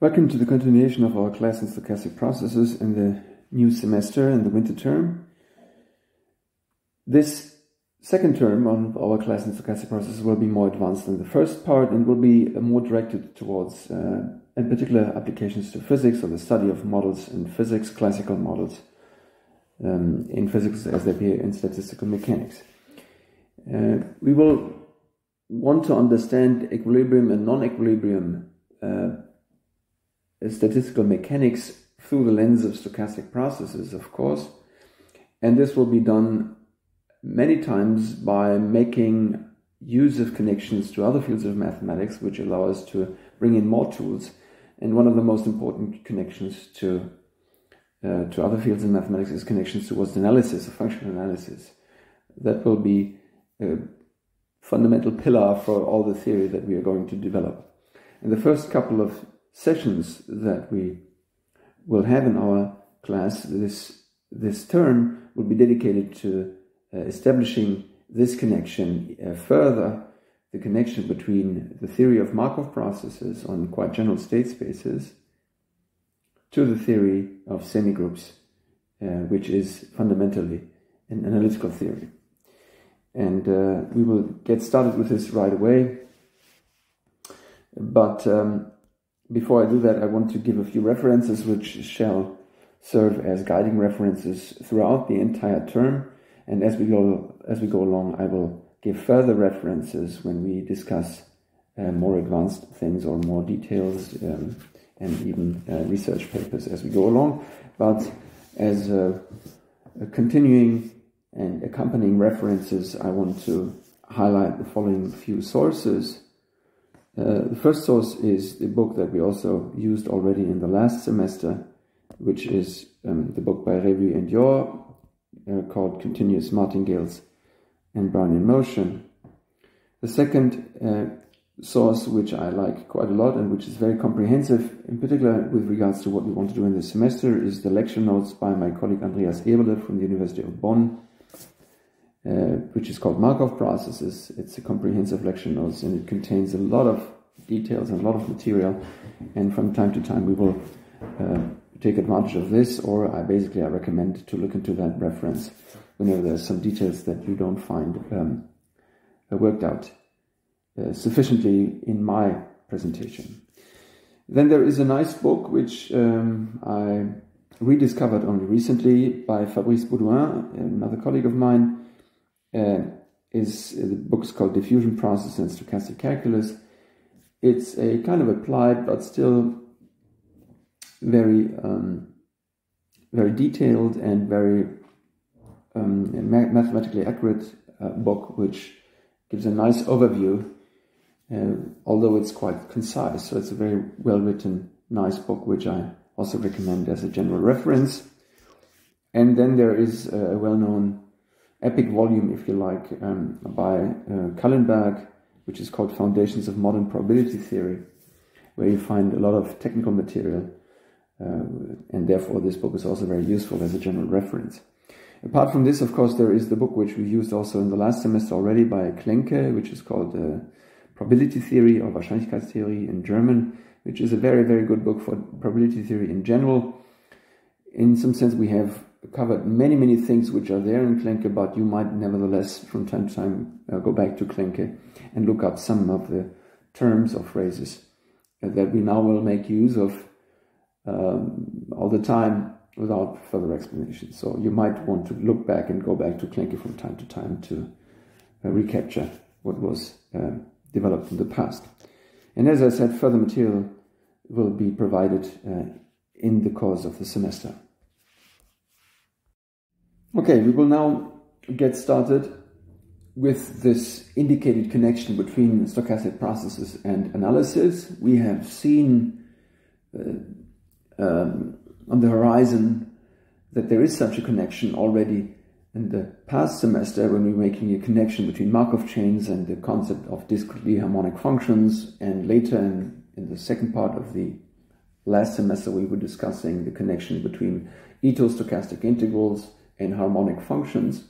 Welcome to the continuation of our class in stochastic processes in the new semester in the winter term. This second term on our class in stochastic processes will be more advanced than the first part and will be more directed towards, in particular, applications to physics or the study of models in physics, classical models in physics as they appear in statistical mechanics. We will want to understand equilibrium and non-equilibrium statistical mechanics through the lens of stochastic processes, of course, and this will be done many times by making use of connections to other fields of mathematics, which allow us to bring in more tools. And one of the most important connections to other fields in mathematics is connections towards analysis, of functional analysis. That will be a fundamental pillar for all the theory that we are going to develop. In the first couple of sessions that we will have in our class, this term will be dedicated to establishing this connection further, the connection between the theory of Markov processes on quite general state spaces to the theory of semigroups, which is fundamentally an analytical theory. And we will get started with this right away. But before I do that, I want to give a few references which shall serve as guiding references throughout the entire term. And as we go along, I will give further references when we discuss more advanced things or more details and even research papers as we go along. But as continuing and accompanying references, I want to highlight the following few sources. The first source is the book that we also used already in the last semester, which is the book by Revue and Yor, called Continuous Martingales and Brownian Motion. The second source, which I like quite a lot and which is very comprehensive, in particular with regards to what we want to do in this semester, is the lecture notes by my colleague Andreas Eberle from the University of Bonn, which is called Markov Processes. It's a comprehensive lecture notes and it contains a lot of details and a lot of material, and from time to time we will take advantage of this, or I recommend to look into that reference whenever there's some details that you don't find worked out sufficiently in my presentation. Then there is a nice book which I rediscovered only recently by Fabrice Baudouin, another colleague of mine. The book is called Diffusion, Process and Stochastic Calculus. It's a kind of applied but still very detailed and very mathematically accurate book, which gives a nice overview, although it's quite concise. So it's a very well written, nice book, which I also recommend as a general reference. And then there is a well-known epic volume, if you like, by Kallenberg, which is called Foundations of Modern Probability Theory, where you find a lot of technical material, and therefore this book is also very useful as a general reference. Apart from this, of course, there is the book which we used also in the last semester already by Klenke, which is called Probability Theory or Wahrscheinlichkeitstheorie in German, which is a very, very good book for probability theory in general. In some sense, we have covered many things which are there in Klenke, but you might nevertheless from time to time go back to Klenke and look up some of the terms or phrases that we now will make use of all the time without further explanation. So you might want to look back and go back to Klenke from time to time to recapture what was developed in the past. And as I said, further material will be provided in the course of the semester. Okay, we will now get started with this indicated connection between stochastic processes and analysis. We have seen on the horizon that there is such a connection already in the past semester when we were making a connection between Markov chains and the concept of discretely harmonic functions, and later in the second part of the last semester we were discussing the connection between Ito-stochastic integrals and harmonic functions.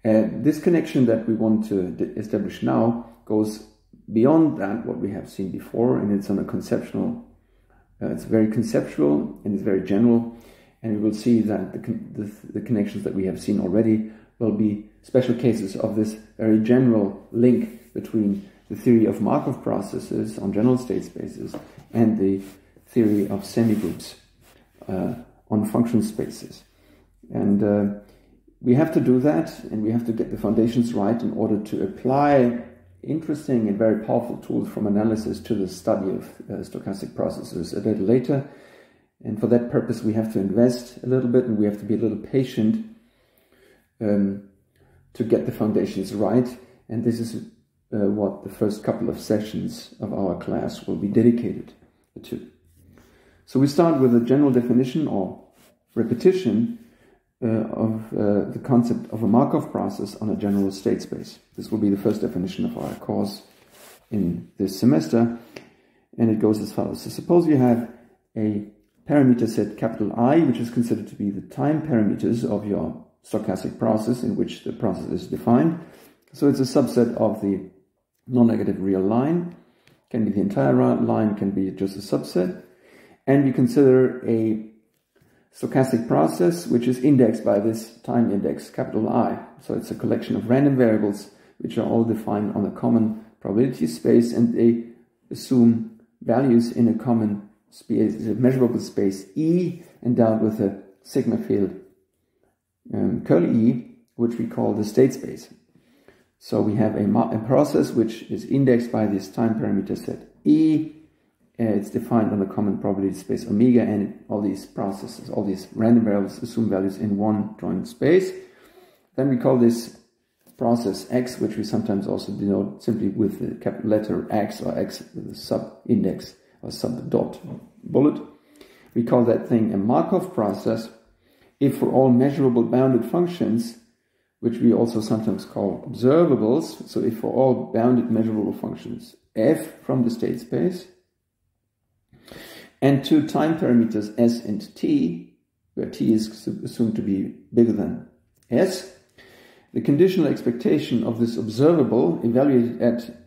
This connection that we want to establish now goes beyond that, what we have seen before, and it's on a conceptual It's very conceptual and it's very general, and we will see that the connections that we have seen already will be special cases of this very general link between the theory of Markov processes on general state spaces and the theory of semigroups on function spaces. And we have to do that, and we have to get the foundations right in order to apply interesting and very powerful tools from analysis to the study of stochastic processes a little later. And for that purpose, we have to invest a little bit, and we have to be a little patient to get the foundations right. And this is what the first couple of sessions of our class will be dedicated to. So we start with a general definition or repetition of the concept of a Markov process on a general state space. This will be the first definition of our course in this semester, and it goes as follows. So suppose you have a parameter set capital I, which is considered to be the time parameters of your stochastic process in which the process is defined. So it's a subset of the non-negative real line, can be the entire line, can be just a subset, and we consider a stochastic process which is indexed by this time index, capital I. So it's a collection of random variables which are all defined on a common probability space, and they assume values in a common space, a measurable space E, endowed with a sigma field curly E, which we call the state space. So we have a process which is indexed by this time parameter set E. It's defined on a common probability space omega, and all these processes, all these random variables assume values in one joint space. Then we call this process X, which we sometimes also denote simply with the capital letter X, or X with a sub-index or sub-dot bullet. We call that thing a Markov process if for all measurable bounded functions, which we also sometimes call observables, so if for all bounded measurable functions f from the state space, and two time parameters s and t, where t is assumed to be bigger than s, the conditional expectation of this observable evaluated at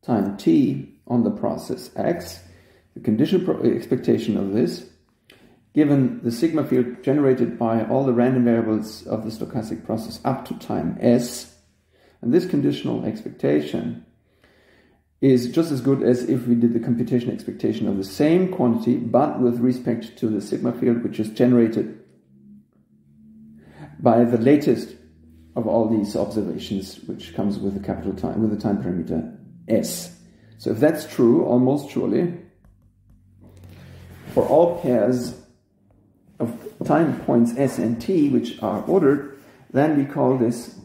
time t on the process x, the conditional expectation of this, given the sigma field generated by all the random variables of the stochastic process up to time s, and this conditional expectation is just as good as if we did the computation expectation of the same quantity, but with respect to the sigma field, which is generated by the latest of all these observations, which comes with the capital time, with the time parameter s. So if that's true, almost surely, for all pairs of time points s and t, which are ordered, then we call this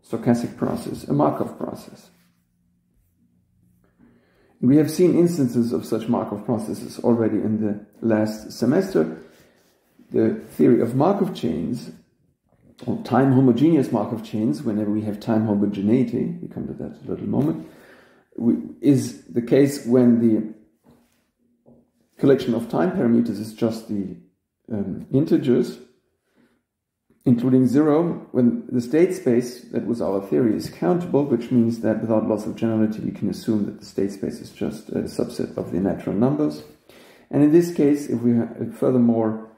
stochastic process a Markov process. We have seen instances of such Markov processes already in the last semester. The theory of Markov chains, or time homogeneous Markov chains, whenever we have time homogeneity, we come to that in a little moment, is the case when the collection of time parameters is just the integers, including 0, when the state space, that was our theory, is countable, which means that without loss of generality we can assume that the state space is just a subset of the natural numbers. And in this case, if we furthermore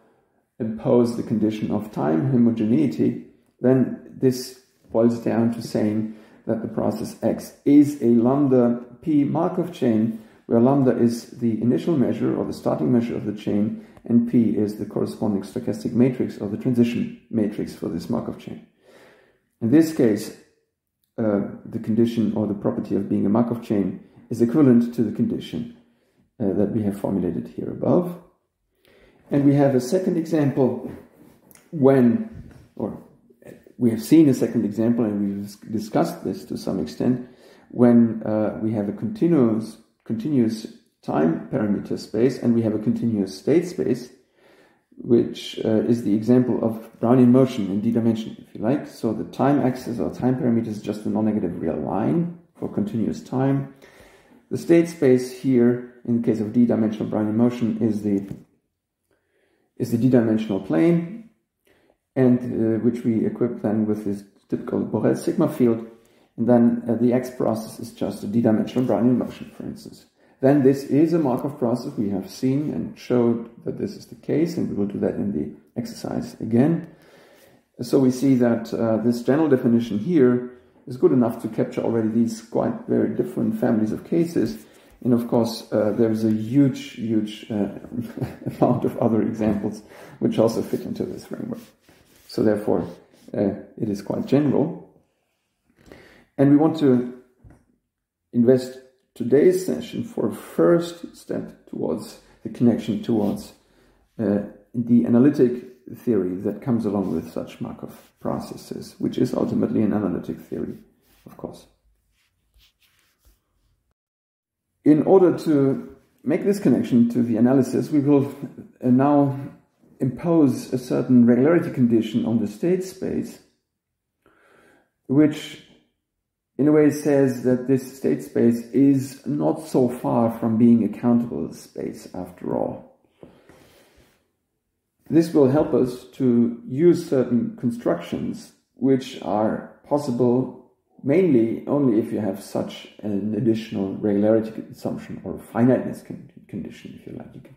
impose the condition of time homogeneity, then this boils down to saying that the process X is a lambda p Markov chain, where lambda is the initial measure or the starting measure of the chain, and P is the corresponding stochastic matrix or the transition matrix for this Markov chain. In this case, the condition or the property of being a Markov chain is equivalent to the condition that we have formulated here above. And we have a second example when, or we have seen a second example, and we've discussed this to some extent, when we have a continuous time parameter space, and we have a continuous state space, which is the example of Brownian motion in d dimension, if you like. So the time axis or time parameter is just a non-negative real line for continuous time. The state space here, in the case of d-dimensional Brownian motion, is the d-dimensional plane, and which we equip then with this typical Borel sigma field, and then the x process is just a d-dimensional Brownian motion, for instance. then this is a Markov process. We have seen and showed that this is the case, and we will do that in the exercise again. So we see that this general definition here is good enough to capture already these quite very different families of cases. And of course, there's a huge amount of other examples which also fit into this framework. So therefore, it is quite general. And we want to invest today's session for a first step towards the connection towards the analytic theory that comes along with such Markov processes, which is ultimately an analytic theory, of course. In order to make this connection to the analysis, we will now impose a certain regularity condition on the state space, which in a way says that this state space is not so far from being a countable space after all. This will help us to use certain constructions which are possible mainly only if you have such an additional regularity assumption or finiteness condition, if you like.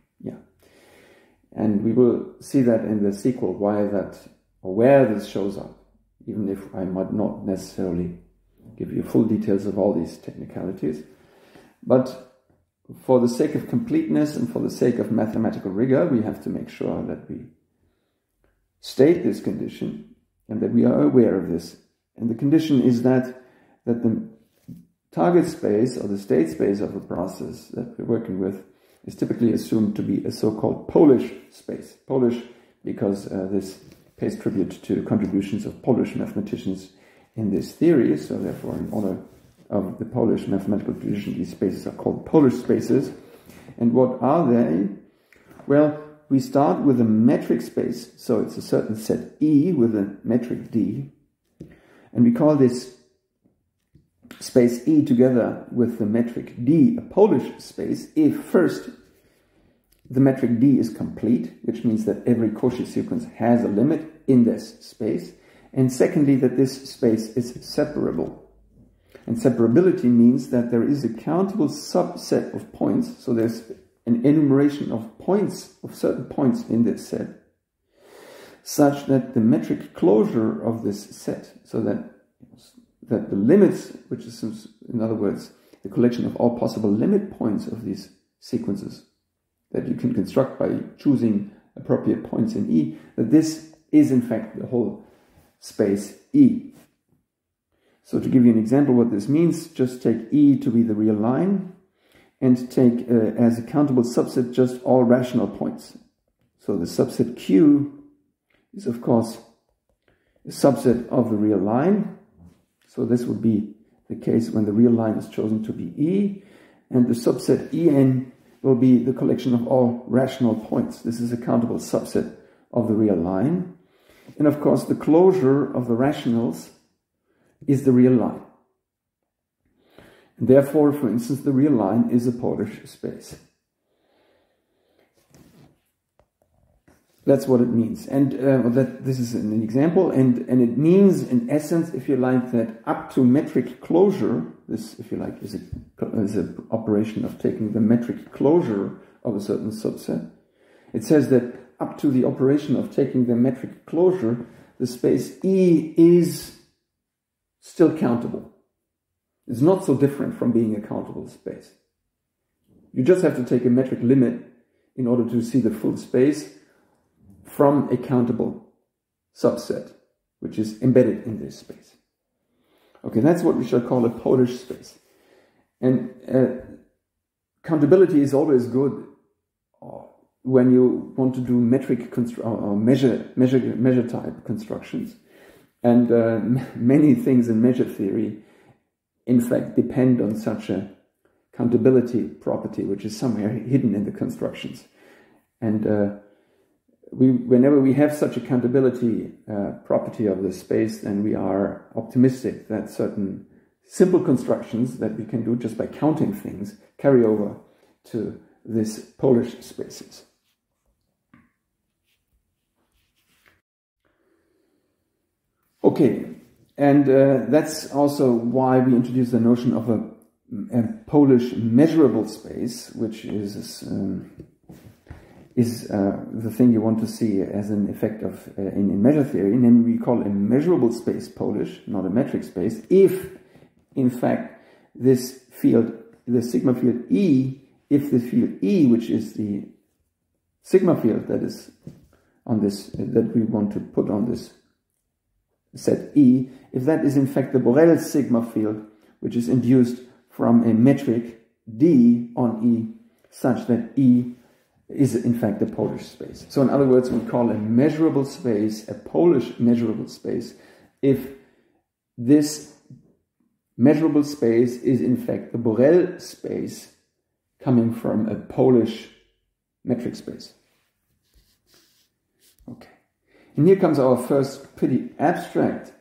And we will see that in the sequel, why that or where this shows up, even if I might not necessarily give you full details of all these technicalities. But for the sake of completeness and for the sake of mathematical rigor, we have to make sure that we state this condition and that we are aware of this. And the condition is that the target space or the state space of a process that we're working with is typically assumed to be a so-called Polish space. Polish because this pays tribute to contributions of Polish mathematicians in this theory. So therefore, in honor of the Polish mathematical tradition, these spaces are called Polish spaces. And what are they? Well, we start with a metric space. So it's a certain set E with a metric D. And we call this space E together with the metric D a Polish space if first the metric D is complete, which means that every Cauchy sequence has a limit in this space, and secondly that this space is separable. And separability means that there is a countable subset of points, so there's an enumeration of points, of certain points in this set, such that the metric closure of this set, so that the limits, which is, in other words, the collection of all possible limit points of these sequences that you can construct by choosing appropriate points in E, that this is in fact the whole space E. So to give you an example what this means, just take E to be the real line and take as a countable subset just all rational points. So the subset Q is of course a subset of the real line. So this would be the case when the real line is chosen to be E, and the subset En will be the collection of all rational points. This is a countable subset of the real line. And of course, the closure of the rationals is the real line. And therefore, for instance, the real line is a Polish space. That's what it means. And this is an example, and it means, in essence, if you like, that up to metric closure, this, if you like, is an operation of taking the metric closure of a certain subset. It says that up to the operation of taking the metric closure, the space E is still countable. It's not so different from being a countable space. You just have to take a metric limit in order to see the full space from a countable subset, which is embedded in this space. Okay, that's what we shall call a Polish space. And countability is always good when you want to do metric or measure type constructions. And many things in measure theory, in fact, depend on such a countability property, which is somewhere hidden in the constructions. And whenever we have such a countability property of the space, then we are optimistic that certain simple constructions that we can do just by counting things carry over to these Polish spaces. Okay, and that's also why we introduce the notion of a a Polish measurable space, which is the thing you want to see as an effect of in measure theory. Namely, we call a measurable space Polish, not a metric space, if in fact this field, the sigma field E, if the field E, which is the sigma field that is on this, that we want to put on this set E, if that is in fact the Borel sigma field, which is induced from a metric D on E, such that E is in fact a Polish space. So in other words, we call a measurable space a Polish measurable space if this measurable space is in fact the Borel space coming from a Polish metric space. Okay. And here comes our first pretty abstract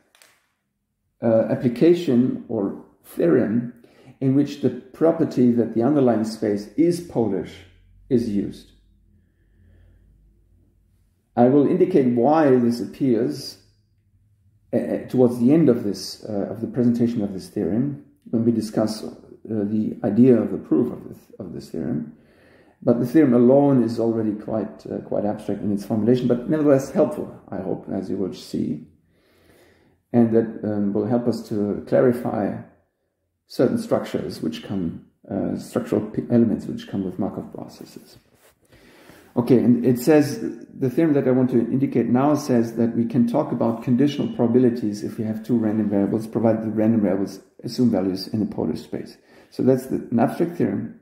application or theorem in which the property that the underlying space is Polish is used. I will indicate why this appears towards the end of this of the presentation of this theorem when we discuss the idea of the proof of this theorem. But the theorem alone is already quite abstract in its formulation, but nevertheless helpful, I hope, as you will see, and that will help us to clarify certain structures which come, structural elements which come with Markov processes. Okay, and it says, the theorem that I want to indicate now says that we can talk about conditional probabilities if we have two random variables, provided the random variables assume values in a Polish space. So that's an abstract theorem,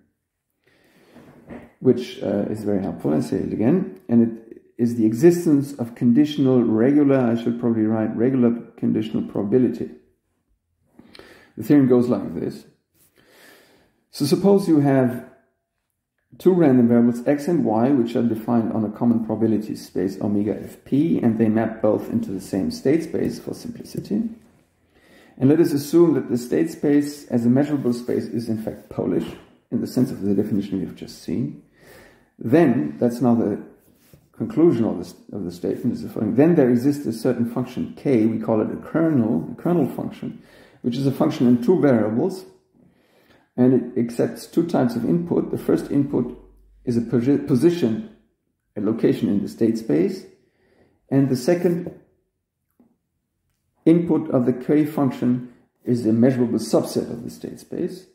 which is very helpful. I say it again, and it is the existence of conditional regular, I should probably write regular conditional probability. The theorem goes like this. So suppose you have two random variables x and y, which are defined on a common probability space omega fp, and they map both into the same state space for simplicity. And let us assume that the state space as a measurable space is in fact Polish, in the sense of the definition we've just seen. Then, that's now the conclusion of the statement, is the following. Then there exists a certain function k, we call it a kernel function, which is a function in two variables, and it accepts two types of input. The first input is a position, a location in the state space, and the second input of the k function is a measurable subset of the state space.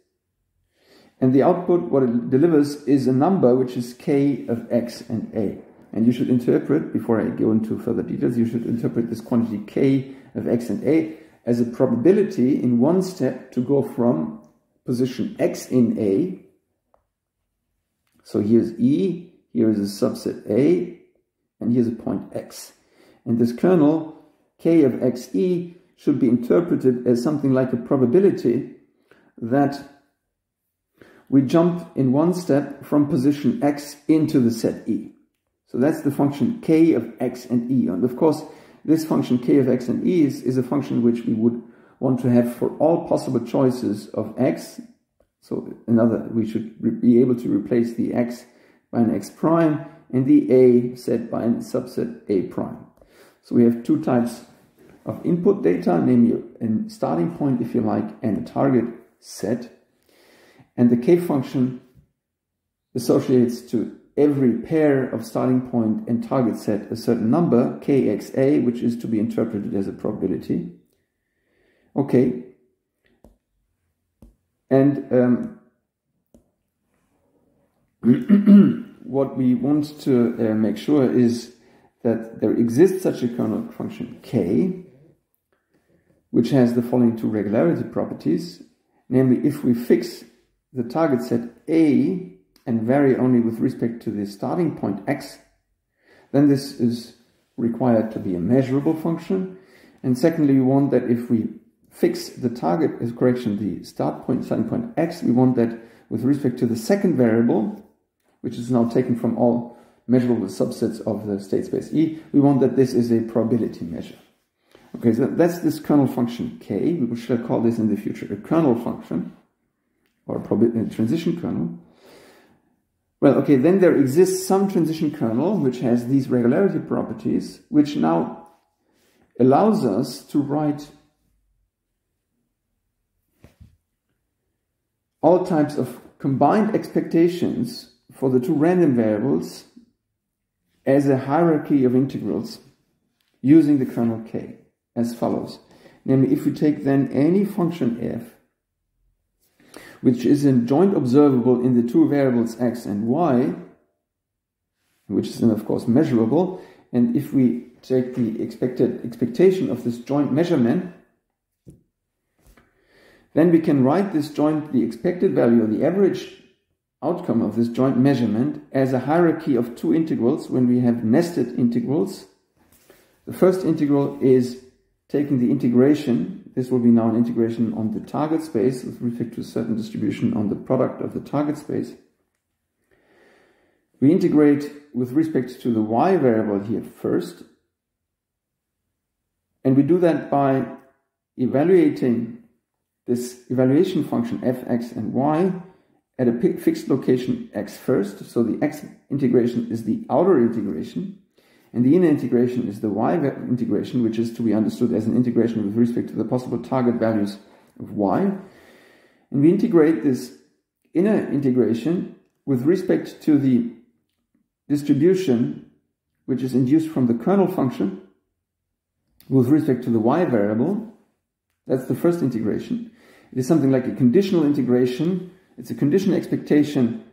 And the output, what it delivers, is a number which is k of x and a. And you should interpret, before I go into further details, you should interpret this quantity k of x and a as a probability in one step to go from position x in A. So here's E, here is a subset A, and here's a point x. And this kernel, k of xe, should be interpreted as something like a probability that we jump in one step from position x into the set E. So that's the function k of x and e. And of course, this function k of x and e is a function which we would want to have for all possible choices of x. So we should be able to replace the x by an x prime and the a set by a subset a prime. So we have two types of input data, namely a starting point, if you like, and a target set. And the k function associates to every pair of starting point and target set a certain number, kxa, which is to be interpreted as a probability. Okay. And what we want to make sure is that there exists such a kernel function k, which has the following two regularity properties. Namely, if we fix the target set A and vary only with respect to the starting point x, then this is required to be a measurable function. And secondly, we want that if we fix the target as correction, the starting point x, we want that with respect to the second variable, which is now taken from all measurable subsets of the state space E, we want that this is a probability measure. Okay, so that's this kernel function k. We shall call this in the future a kernel function, or a transition kernel. Well, okay, then there exists some transition kernel which has these regularity properties, which now allows us to write all types of combined expectations for the two random variables as a hierarchy of integrals using the kernel K as follows. Namely, if we take then any function f, which is a joint observable in the two variables x and y, which is then of course measurable, and if we take the expectation of this joint measurement, then we can write this joint, the expected value or the average outcome of this joint measurement as a hierarchy of two integrals when we have nested integrals. The first integral is taking the integration. This will be now an integration on the target space with respect to a certain distribution on the product of the target space. We integrate with respect to the y variable here first, and we do that by evaluating this evaluation function fx and y at a fixed location x first. So the x integration is the outer integration, and the inner integration is the y integration, which is to be understood as an integration with respect to the possible target values of y. And we integrate this inner integration with respect to the distribution which is induced from the kernel function with respect to the y variable. That's the first integration. It is something like a conditional integration. It's a conditional expectation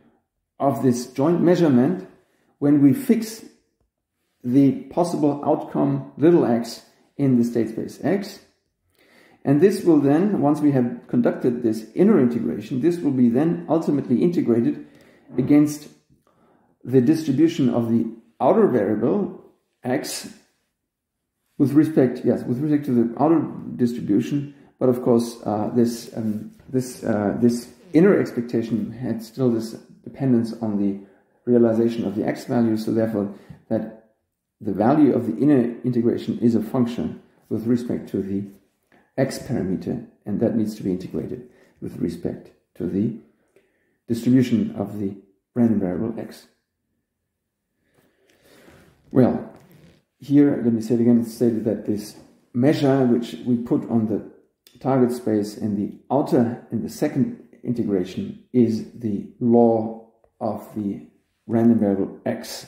of this joint measurement when we fix the possible outcome little x in the state space x. And this will then, once we have conducted this inner integration, this will be then ultimately integrated against the distribution of the outer variable x with respect to the outer distribution. But of course, this inner expectation had still this dependence on the realization of the x value. So therefore, that the value of the inner integration is a function with respect to the x parameter, and that needs to be integrated with respect to the distribution of the random variable x. Well, here, let me say it again, it's stated that this measure which we put on the target space in the second integration is the law of the random variable x.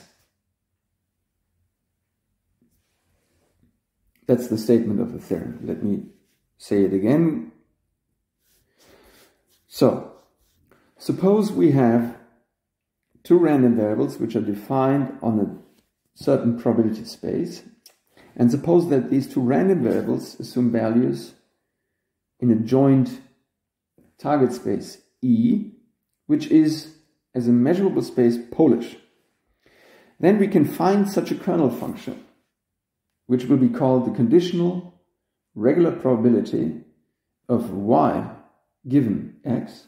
That's the statement of the theorem. Let me say it again. So, suppose we have two random variables which are defined on a certain probability space, and suppose that these two random variables assume values in a joint target space E, which is, as a measurable space, Polish. Then we can find such a kernel function, which will be called the conditional regular probability of y given x,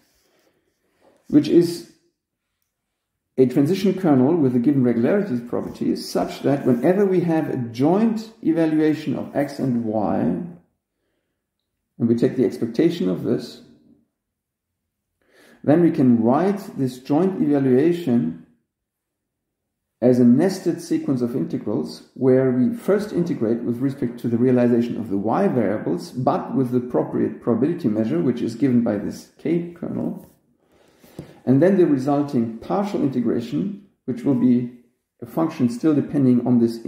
which is a transition kernel with a given regularity property such that whenever we have a joint evaluation of x and y, and we take the expectation of this, then we can write this joint evaluation as a nested sequence of integrals where we first integrate with respect to the realization of the y variables, but with the appropriate probability measure, which is given by this k kernel, and then the resulting partial integration, which will be a function still depending on this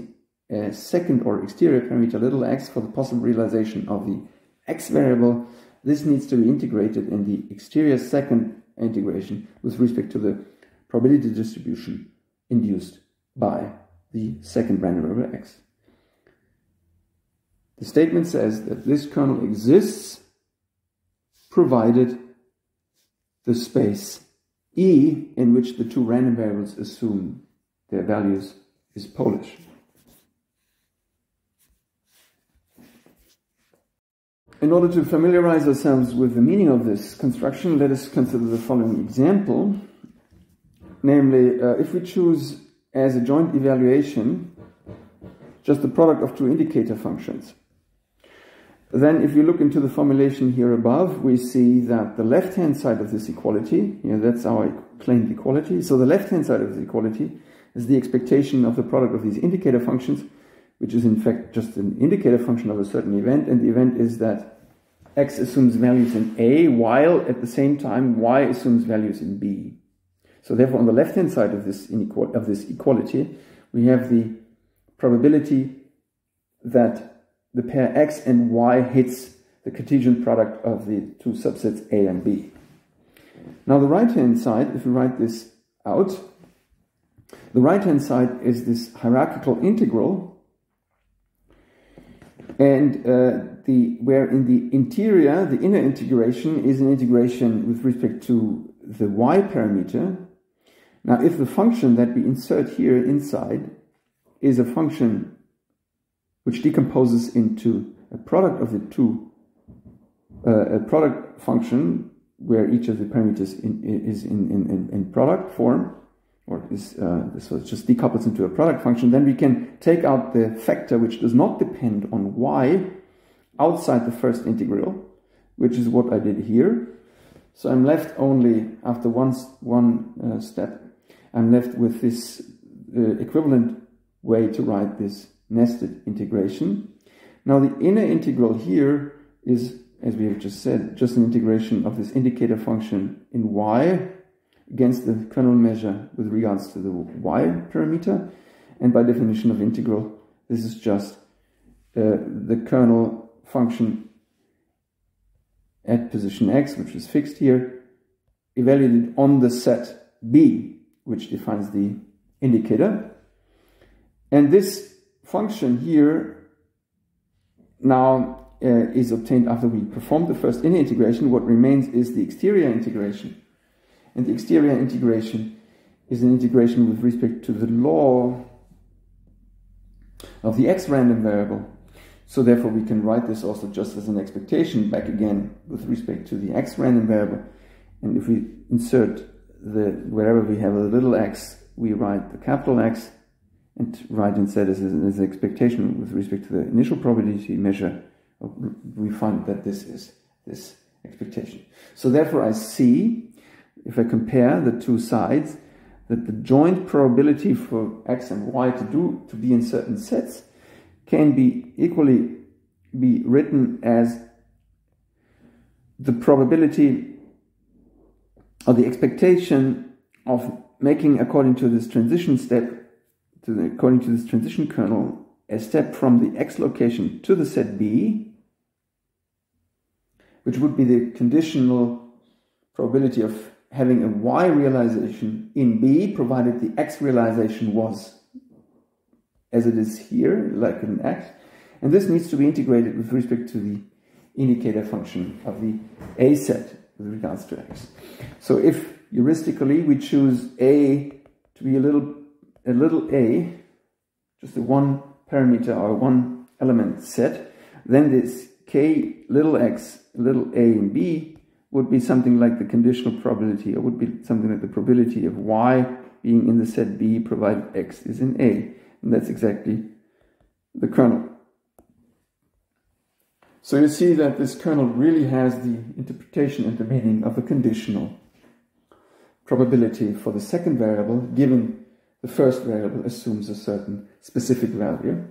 second or exterior parameter little x for the possible realization of the x variable. This needs to be integrated in the exterior second integration with respect to the probability distribution induced by the second random variable x. The statement says that this kernel exists provided the space E in which the two random variables assume their values is Polish. In order to familiarize ourselves with the meaning of this construction, let us consider the following example. Namely, if we choose as a joint evaluation just the product of two indicator functions, then if you look into the formulation here above, we see that the left-hand side of this equality, that's our claimed equality, so the left-hand side of the equality is the expectation of the product of these indicator functions, which is in fact just an indicator function of a certain event, and the event is that x assumes values in A, while at the same time y assumes values in B. So therefore, on the left-hand side of this equality, we have the probability that the pair x and y hits the Cartesian product of the two subsets A and B. Now the right-hand side, if we write this out, the right-hand side is this hierarchical integral, and where in the interior, the inner integration is an integration with respect to the y parameter. Now if the function that we insert here inside is a function which decomposes into a product of the two, a product function where each of the parameters is in product form, or so it just decouples into a product function, then we can take out the factor which does not depend on y outside the first integral, which is what I did here. So I'm left only, after one step, I'm left with this equivalent way to write this nested integration. Now the inner integral here is, as we have just said, just an integration of this indicator function in y against the kernel measure with regards to the y parameter. And by definition of integral, this is just the kernel function at position x, which is fixed here, evaluated on the set B, which defines the indicator. And this function here now is obtained after we perform the first inner integration. What remains is the exterior integration. And the exterior integration is an integration with respect to the law of the x random variable. So therefore we can write this also just as an expectation back again with respect to the x random variable. And if we insert wherever we have a little x, we write the capital X, and write instead as an expectation with respect to the initial probability measure, we find that this is this expectation. So therefore I see, if I compare the two sides, that the joint probability for x and y to be in certain sets can be equally be written as the probability or the expectation of making, according to this transition step, according to this transition kernel, a step from the x location to the set B, which would be the conditional probability of having a y realization in B, provided the x realization was as it is here, like in x. And this needs to be integrated with respect to the indicator function of the A set with regards to x. So if heuristically we choose A to be a little a, just a one parameter or one element set, then this k little x little a in B would be something like the conditional probability, or would be something like the probability of y being in the set B provided x is in A. And that's exactly the kernel. So you see that this kernel really has the interpretation and the meaning of a conditional probability for the second variable, given the first variable assumes a certain specific value.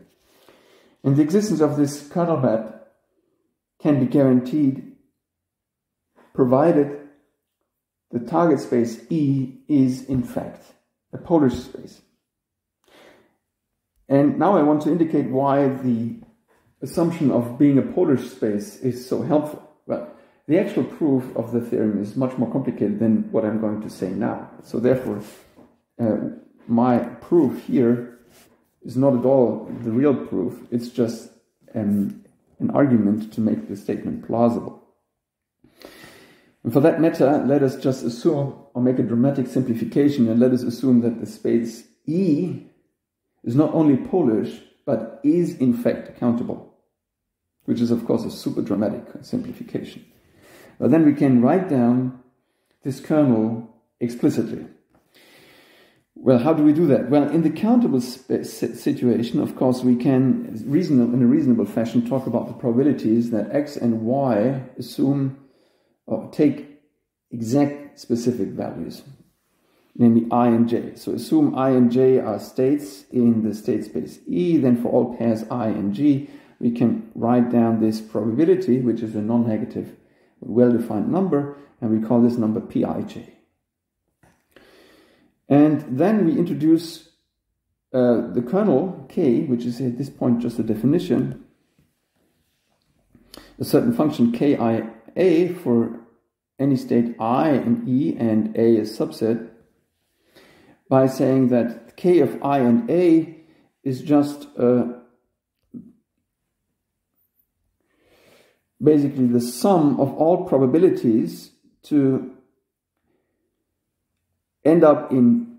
And the existence of this kernel map can be guaranteed provided the target space E is in fact a Polish space. And now I want to indicate why the assumption of being a Polish space is so helpful. Well, the actual proof of the theorem is much more complicated than what I'm going to say now. So therefore, my proof here is not at all the real proof. It's just an argument to make the statement plausible. And for that matter, let us just assume, or make a dramatic simplification, and let us assume that the space E is not only Polish, but is in fact countable, which is of course a super dramatic simplification. But then we can write down this kernel explicitly. Well, how do we do that? Well, in the countable situation, of course, we can in a reasonable fashion talk about the probabilities that x and y assume or take exact specific values, namely I and j. So assume I and j are states in the state space E, then for all pairs I and G, we can write down this probability, which is a non-negative, well-defined number, and we call this number Pij. And then we introduce the kernel K, which is at this point just a definition, a certain function Kia for any state I and E and A is subset, by saying that K of I and A is just basically the sum of all probabilities to end up in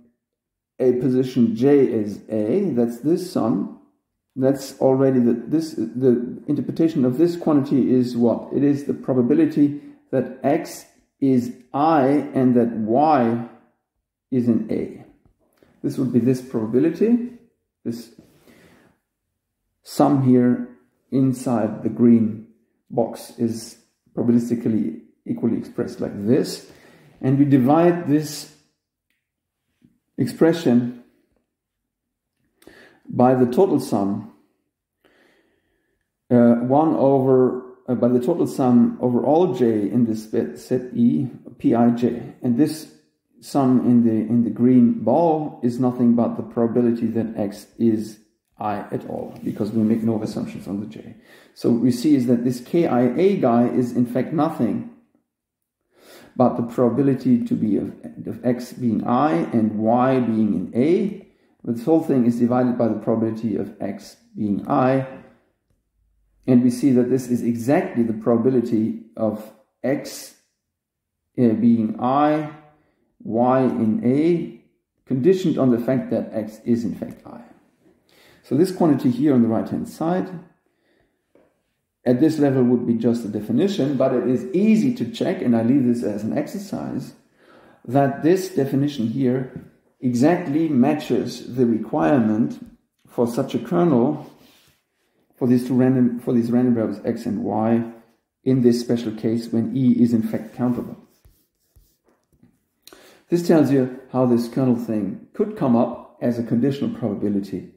a position J as A. That's this sum. That's already the interpretation of this quantity is what? It is the probability that X is I and that Y is in A. This would be this probability. This sum here inside the green box is probabilistically equally expressed like this. And we divide this expression by the total sum, by the total sum over all j in this set E, Pij, and this sum in the green ball is nothing but the probability that X is I at all, because we make no assumptions on the j. So what we see is that this Kia guy is in fact nothing but the probability to be of X being I and Y being in A. This whole thing is divided by the probability of X being I, and we see that this is exactly the probability of X being I, Y in A, conditioned on the fact that X is in fact I. So this quantity here on the right hand side at this level would be just a definition, but it is easy to check, and I leave this as an exercise, that this definition here exactly matches the requirement for such a kernel for these random variables X and Y in this special case when E is in fact countable. This tells you how this kernel thing could come up as a conditional probability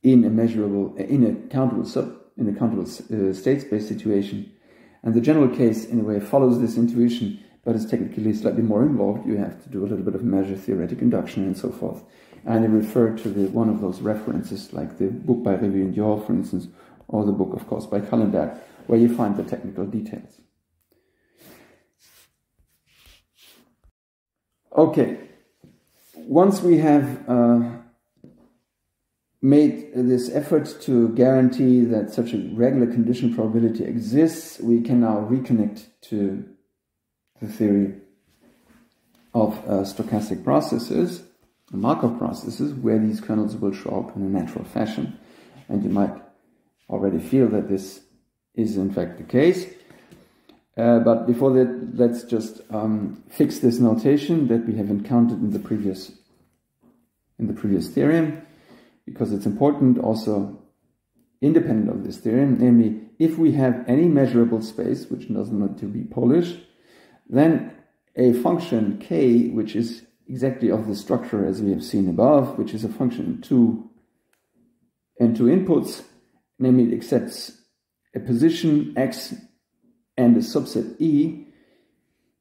in a countable state space situation, and the general case in a way follows this intuition, but is technically slightly more involved. You have to do a little bit of measure theoretic induction and so forth. And I refer to one of those references, like the book by Revue and Dior, for instance, or the book, of course, by Kallenberg, where you find the technical details. Okay, once we have made this effort to guarantee that such a regular conditional probability exists, we can now reconnect to the theory of stochastic processes, Markov processes, where these kernels will show up in a natural fashion. And you might already feel that this is in fact the case. But before that, let's just fix this notation that we have encountered in the previous theorem, because it's important also independent of this theorem, namely, if we have any measurable space, which doesn't need to be Polish, then a function k, which is exactly of the structure as we have seen above, which is a function and two inputs, namely it accepts a position x and a subset E.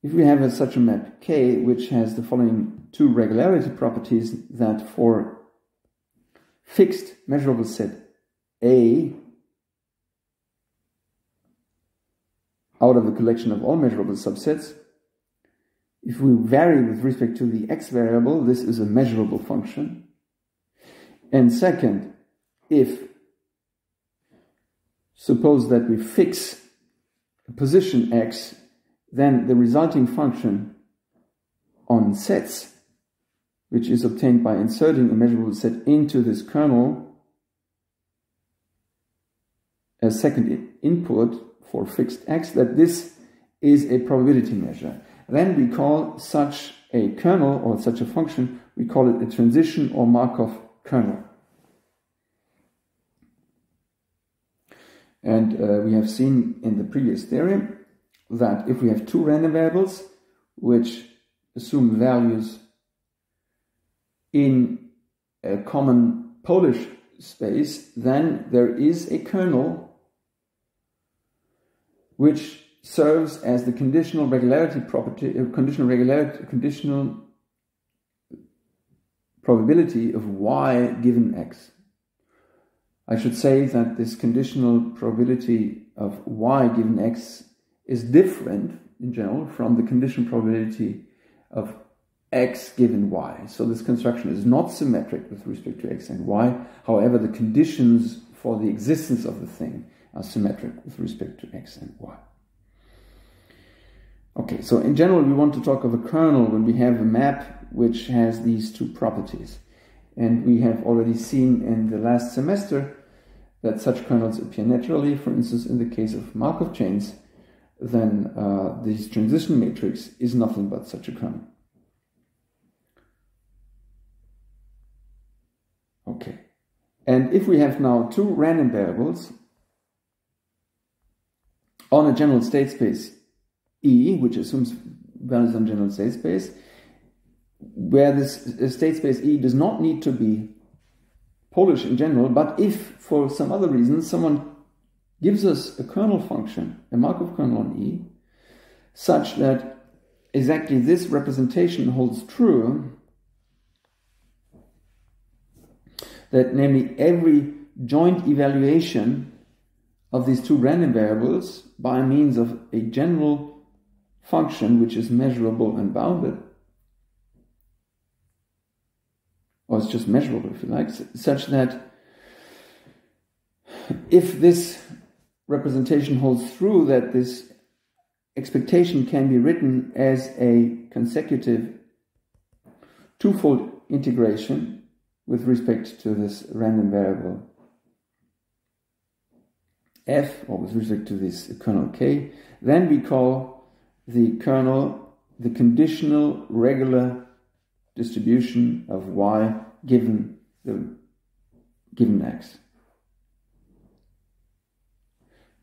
If we have such a map K, which has the following two regularity properties, that for fixed measurable set A out of a collection of all measurable subsets, if we vary with respect to the x variable, this is a measurable function. And second, suppose that we fix a position x, then the resulting function on sets, which is obtained by inserting a measurable set into this kernel as second input for fixed x, that this is a probability measure. Then we call such a kernel or such a function, we call it a transition or Markov kernel. And we have seen in the previous theorem that if we have two random variables which assume values in a common Polish space, then there is a kernel which serves as the conditional regularity property, conditional probability of y given x. I should say that this conditional probability of y given x is different in general from the conditional probability of x given y. So this construction is not symmetric with respect to x and y. However, the conditions for the existence of the thing are symmetric with respect to x and y. Okay, so in general we want to talk of a kernel when we have a map which has these two properties. And we have already seen in the last semester that such kernels appear naturally. For instance, in the case of Markov chains, then this transition matrix is nothing but such a kernel. Okay, and if we have now two random variables on a general state space E, which assumes values on general state space, where this state space E does not need to be Polish in general, but if for some other reason someone gives us a kernel function, a Markov kernel on E, such that exactly this representation holds true, that namely every joint evaluation of these two random variables by means of a general function which is measurable and bounded, or it's just measurable if you like, such that if this representation holds true, that this expectation can be written as a consecutive twofold integration with respect to this random variable f, or with respect to this kernel k, then we call the kernel the conditional regular distribution of y given x.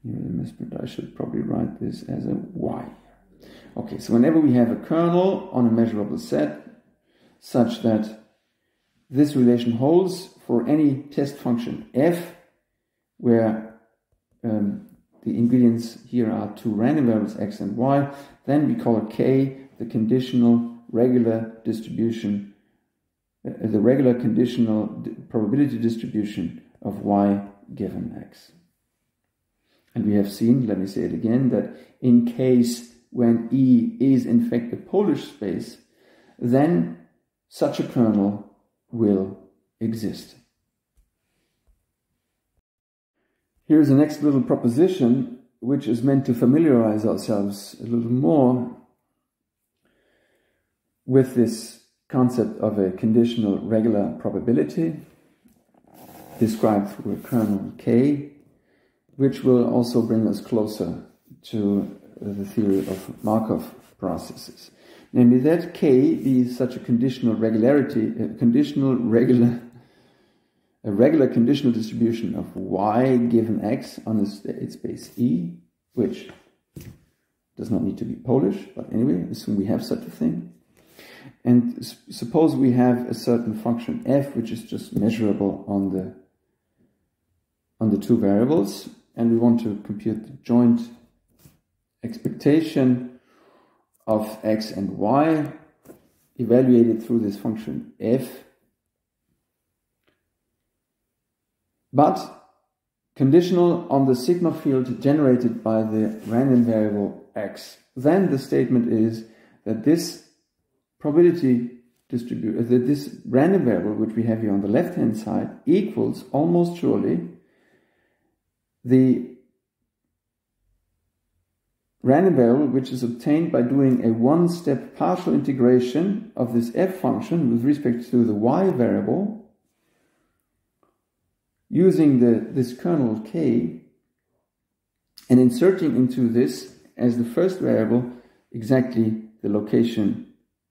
I should probably write this as a y. Okay, so whenever we have a kernel on a measurable set such that this relation holds for any test function f, where the ingredients here are two random variables x and y, then we call k the conditional regular distribution, the regular conditional probability distribution of y given x. And we have seen, let me say it again, that in case when E is in fact a Polish space, then such a kernel will exist. Here's the next little proposition, which is meant to familiarize ourselves a little more with this concept of a conditional regular probability described through a kernel K, which will also bring us closer to the theory of Markov processes. Namely, that K be such a conditional regularity, a regular conditional distribution of y given x on a state space E, which does not need to be Polish, but anyway, assume we have such a thing. And suppose we have a certain function f, which is just measurable on the two variables, and we want to compute the joint expectation of x and y evaluated through this function f, but conditional on the sigma field generated by the random variable x. Then the statement is that this probability distribution, that this random variable, which we have here on the left-hand side, equals almost surely the random variable which is obtained by doing a one-step partial integration of this f function with respect to the y variable using this kernel k and inserting into this as the first variable exactly the location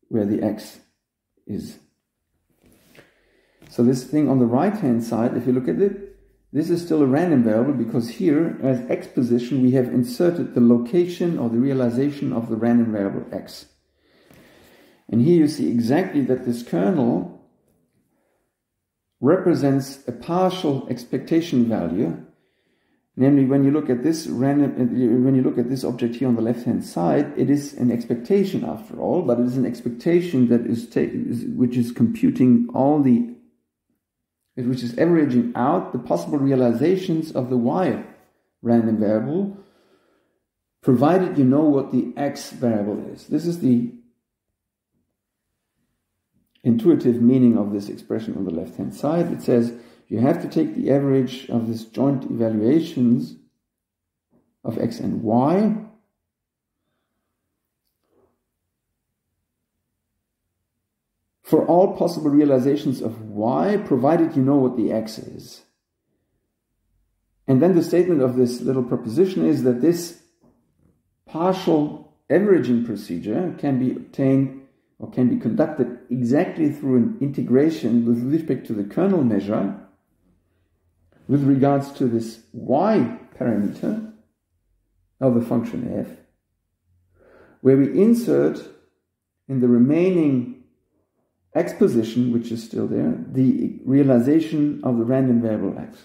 where the x is. So this thing on the right-hand side, if you look at it, this is still a random variable because here, as x position, we have inserted the location or the realization of the random variable x. And here you see exactly that this kernel represents a partial expectation value. Namely, when you look at this object here on the left-hand side, it is an expectation after all, but it is an expectation that which is computing which is averaging out the possible realizations of the y random variable, provided you know what the x variable is. This is the intuitive meaning of this expression on the left-hand side. It says you have to take the average of this joint evaluations of x and y for all possible realizations of y, provided you know what the x is. And then the statement of this little proposition is that this partial averaging procedure can be obtained or can be conducted exactly through an integration with respect to the kernel measure with regards to this y parameter of the function f, where we insert in the remaining x position, which is still there, the realization of the random variable x.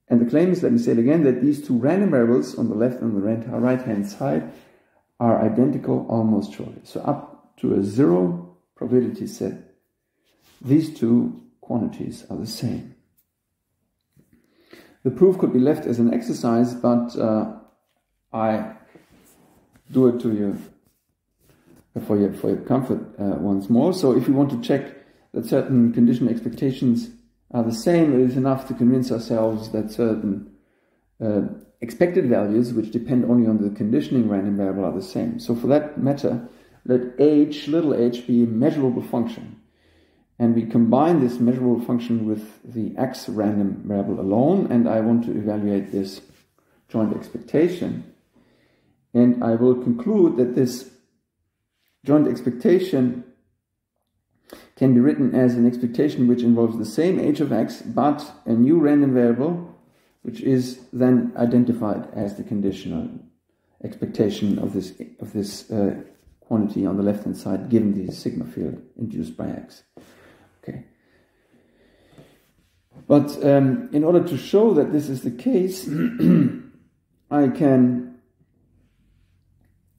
And the claim is, let me say it again, that these two random variables on the left and the right-hand side are identical almost surely. So up to a zero probability set, these two quantities are the same. The proof could be left as an exercise, but I do it to you for your comfort once more. So if you want to check that certain conditional expectations are the same, it is enough to convince ourselves that certain expected values, which depend only on the conditioning random variable, are the same. So for that matter, let h, little h, be a measurable function. And we combine this measurable function with the x random variable alone, and I want to evaluate this joint expectation. And I will conclude that this joint expectation can be written as an expectation which involves the same h of x, but a new random variable, which is then identified as the conditional expectation of this quantity on the left-hand side, given the sigma field induced by x. Okay. But in order to show that this is the case, I can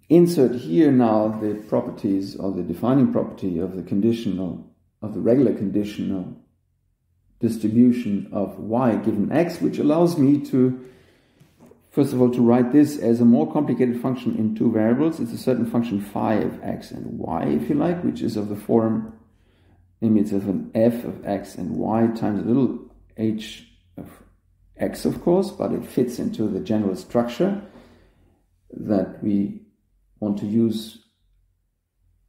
insert here now the properties or the defining property of the regular conditional distribution of y given x, which allows me to, first of all, to write this as a more complicated function in two variables. It's a certain function phi of x and y, if you like, which is of the form, namely it's of an f of x and y times a little h of x, of course, but it fits into the general structure that we want to use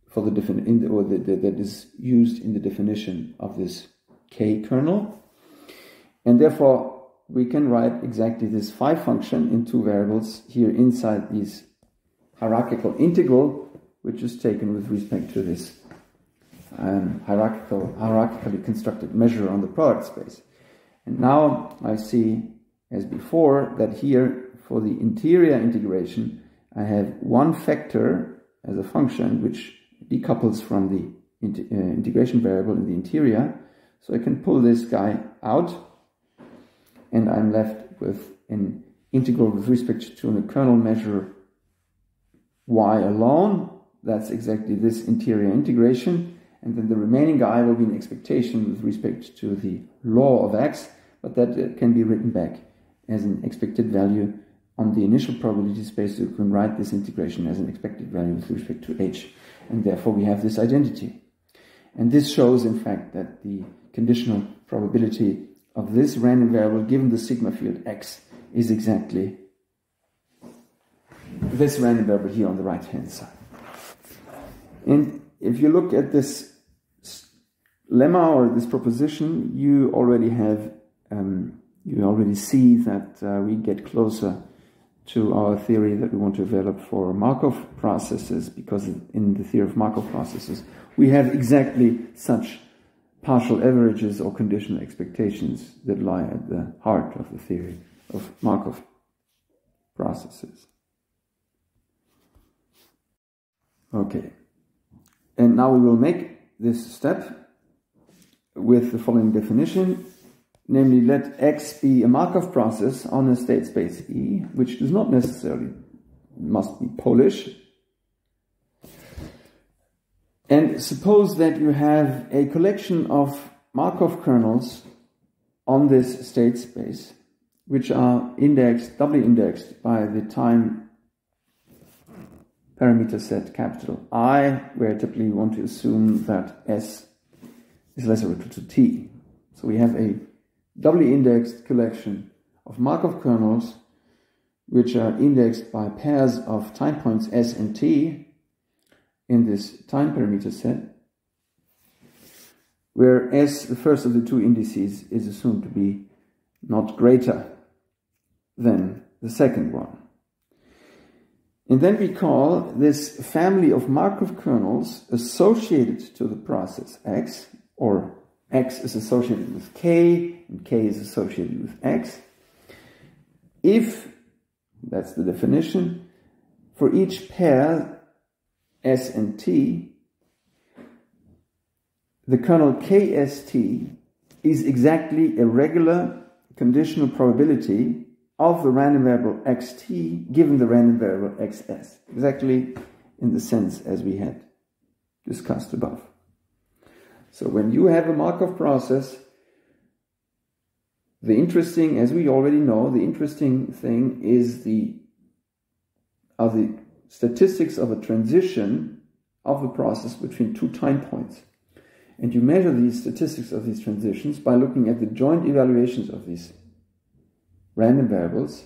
for the that is used in the definition of this K kernel. And therefore we can write exactly this phi function in two variables here inside this hierarchical integral, which is taken with respect to this hierarchically constructed measure on the product space. And now I see, as before, that here for the interior integration I have one factor as a function which decouples from the integration variable in the interior. So I can pull this guy out, and I'm left with an integral with respect to a kernel measure y alone. That's exactly this interior integration. And then the remaining guy will be an expectation with respect to the law of x, but that can be written back as an expected value on the initial probability space. So you can write this integration as an expected value with respect to h. And therefore we have this identity. And this shows, in fact, that the conditional probability of this random variable given the sigma field x is exactly this random variable here on the right hand side. And if you look at this lemma or this proposition, you already see that we get closer to our theory that we want to develop for Markov processes, because in the theory of Markov processes we have exactly such partial averages or conditional expectations that lie at the heart of the theory of Markov processes. Okay, and now we will make this step with the following definition, namely let X be a Markov process on a state space E, which does not necessarily must be Polish. And suppose that you have a collection of Markov kernels on this state space, which are indexed, doubly indexed by the time parameter set capital I, where typically we want to assume that S is less or equal to T. So we have a doubly indexed collection of Markov kernels, which are indexed by pairs of time points S and T in this time parameter set, where S, the first of the two indices, is assumed to be not greater than the second one. And then we call this family of Markov kernels associated to the process X, or X is associated with K, and K is associated with X, if, that's the definition, for each pair S and T, the kernel KST is exactly a regular conditional probability of the random variable xt given the random variable xs, exactly in the sense as we had discussed above. So when you have a Markov process, the interesting, as we already know, the interesting thing is the statistics of a transition of the process between two time points. And you measure these statistics of these transitions by looking at the joint evaluations of these random variables.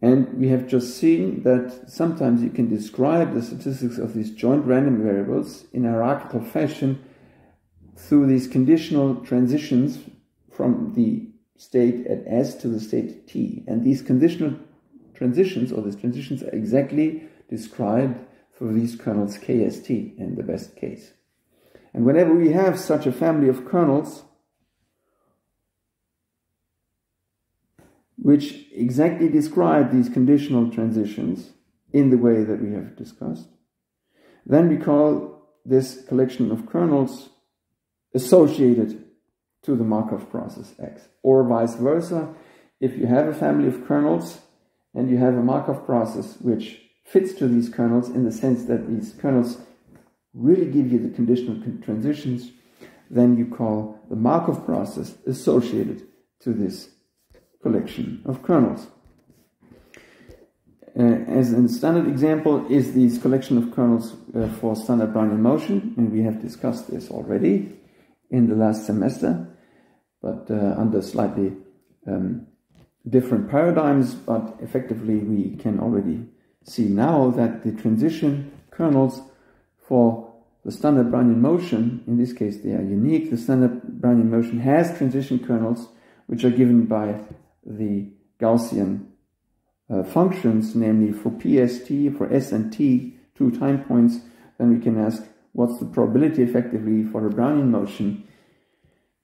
And we have just seen that sometimes you can describe the statistics of these joint random variables in a hierarchical fashion through these conditional transitions from the state at S to the state T. And these conditional transitions, or these transitions, are exactly described for these kernels KST in the best case. And whenever we have such a family of kernels which exactly describe these conditional transitions in the way that we have discussed, then we call this collection of kernels associated to the Markov process X. Or vice versa, if you have a family of kernels and you have a Markov process which fits to these kernels in the sense that these kernels really give you the conditional transitions, then you call the Markov process associated to this collection of kernels. As a standard example is this collection of kernels for standard Brownian motion, and we have discussed this already in the last semester, but under slightly different paradigms, but effectively we can already see now that the transition kernels for the standard Brownian motion, in this case they are unique. The standard Brownian motion has transition kernels which are given by the Gaussian functions, namely for PST, for S and T, 2 time points. Then we can ask what's the probability effectively for a Brownian motion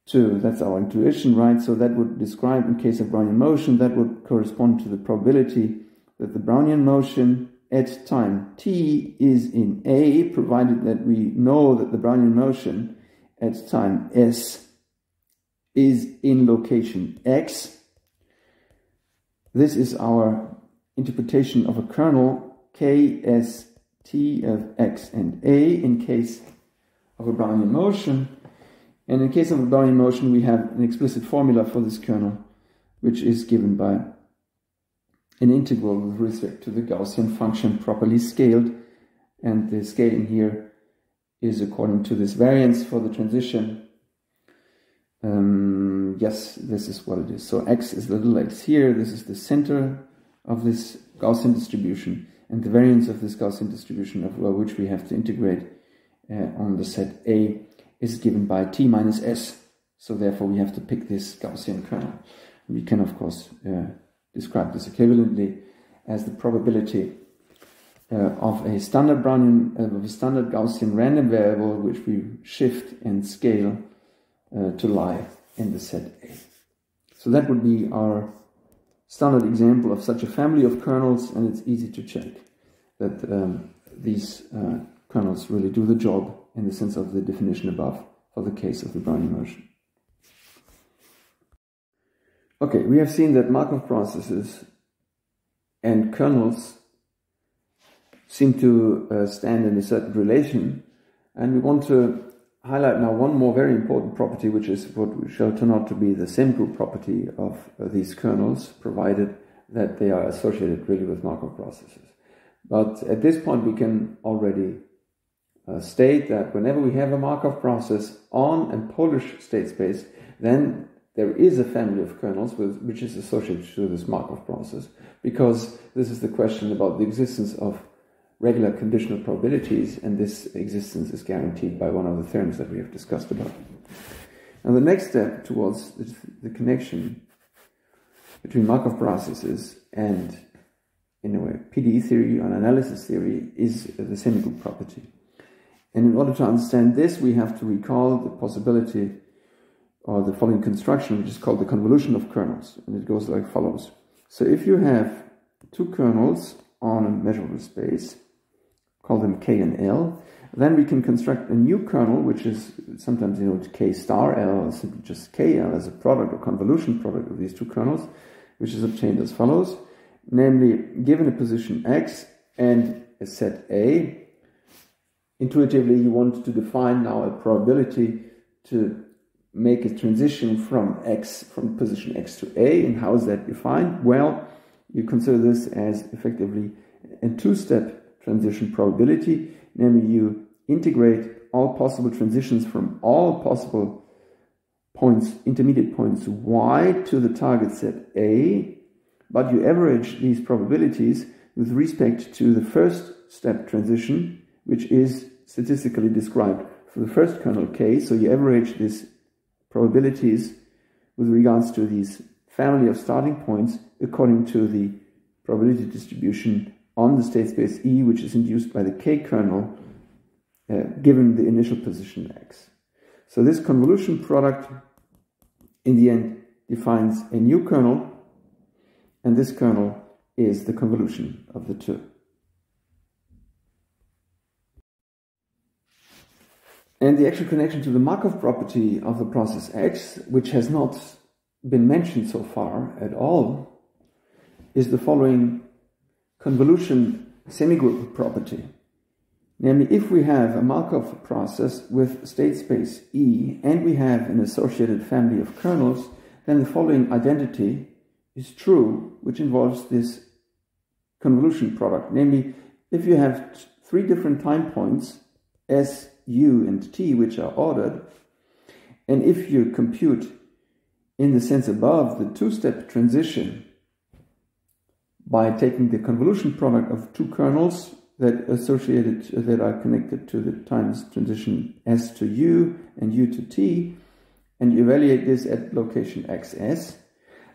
too. That's our intuition, right? So that would describe, in case of Brownian motion, that would correspond to the probability that the Brownian motion at time t is in A, provided that we know that the Brownian motion at time S is in location X. This is our interpretation of a kernel KST of X and A in case of a Brownian motion. And in case of a Brownian motion, we have an explicit formula for this kernel, which is given by an integral with respect to the Gaussian function properly scaled. And the scaling here is according to this variance for the transition. Yes, this is what it is. So X is the little x here. This is the center of this Gaussian distribution. And the variance of this Gaussian distribution, of which we have to integrate on the set A, is given by t minus s. So therefore we have to pick this Gaussian kernel. We can of course describe this equivalently as the probability of a standard Brownian, of a standard Gaussian random variable which we shift and scale to lie in the set A. So that would be our standard example of such a family of kernels, and it's easy to check that these kernels really do the job in the sense of the definition above for the case of the Brownian motion. Okay, we have seen that Markov processes and kernels seem to stand in a certain relation, and we want to highlight now one more very important property, which is what shall turn out to be the semigroup property of these kernels, provided that they are associated really with Markov processes. But at this point we can already state that whenever we have a Markov process on a Polish state space, then there is a family of kernels which is associated to this Markov process, because this is the question about the existence of regular conditional probabilities, and this existence is guaranteed by one of the theorems that we have discussed about. Now the next step towards the connection between Markov processes and, in a way, PDE theory and analysis theory is the semigroup property. And in order to understand this, we have to recall the possibility or the following construction, which is called the convolution of kernels, and it goes like follows. So if you have two kernels on a measurable space, call them K and L, then we can construct a new kernel, which is sometimes denoted K star L, or simply just KL as a product or convolution product of these two kernels, which is obtained as follows. Namely, given a position X and a set A, intuitively you want to define now a probability to make a transition from position X to A. And how is that defined? Well, you consider this as effectively a two-step transition probability, namely you integrate all possible transitions from all possible points, intermediate points Y to the target set A, but you average these probabilities with respect to the first step transition, which is statistically described for the first kernel K. So you average these probabilities with regards to these family of starting points according to the probability distribution on the state space E, which is induced by the K kernel given the initial position X. So this convolution product in the end defines a new kernel, and this kernel is the convolution of the two. And the actual connection to the Markov property of the process X, which has not been mentioned so far at all, is the following convolution semigroup property. Namely, if we have a Markov process with state space E and we have an associated family of kernels, then the following identity is true, which involves this convolution product. Namely, if you have three different time points, S, U, and T, which are ordered, and if you compute in the sense above the two-step transition by taking the convolution product of two kernels that are connected to the times transition S to U and U to T, and you evaluate this at location XS,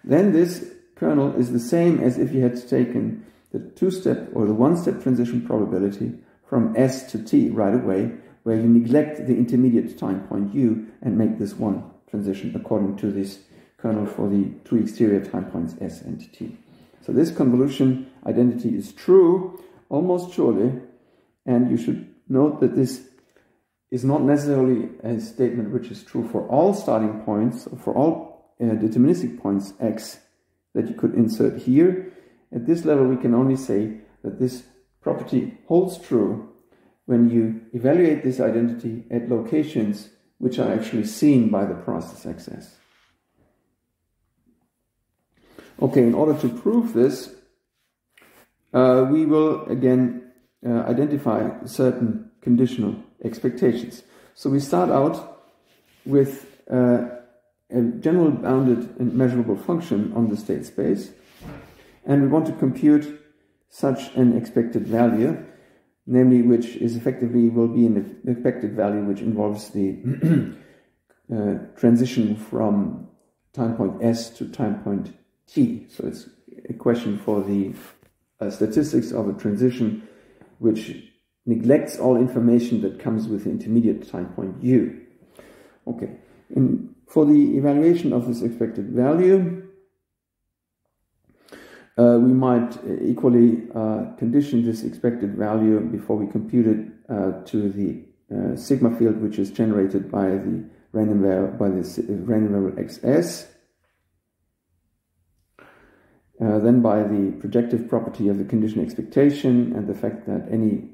then this kernel is the same as if you had taken the two-step or the one-step transition probability from S to T right away, where you neglect the intermediate time point U and make this one transition according to this kernel for the two exterior time points S and T. So this convolution identity is true, almost surely, and you should note that this is not necessarily a statement which is true for all starting points, or for all deterministic points X that you could insert here. At this level, we can only say that this property holds true when you evaluate this identity at locations which are actually seen by the process XS. Okay, in order to prove this, we will again identify certain conditional expectations. So we start out with a general bounded and measurable function on the state space, and we want to compute such an expected value, namely which is effectively will be an expected value which involves the transition from time point S to time point T. So it's a question for the statistics of a transition which neglects all information that comes with the intermediate time point U. Okay, for the evaluation of this expected value, we might equally condition this expected value before we compute it to the sigma field which is generated by the random variable xs, then by the projective property of the conditional expectation and the fact that any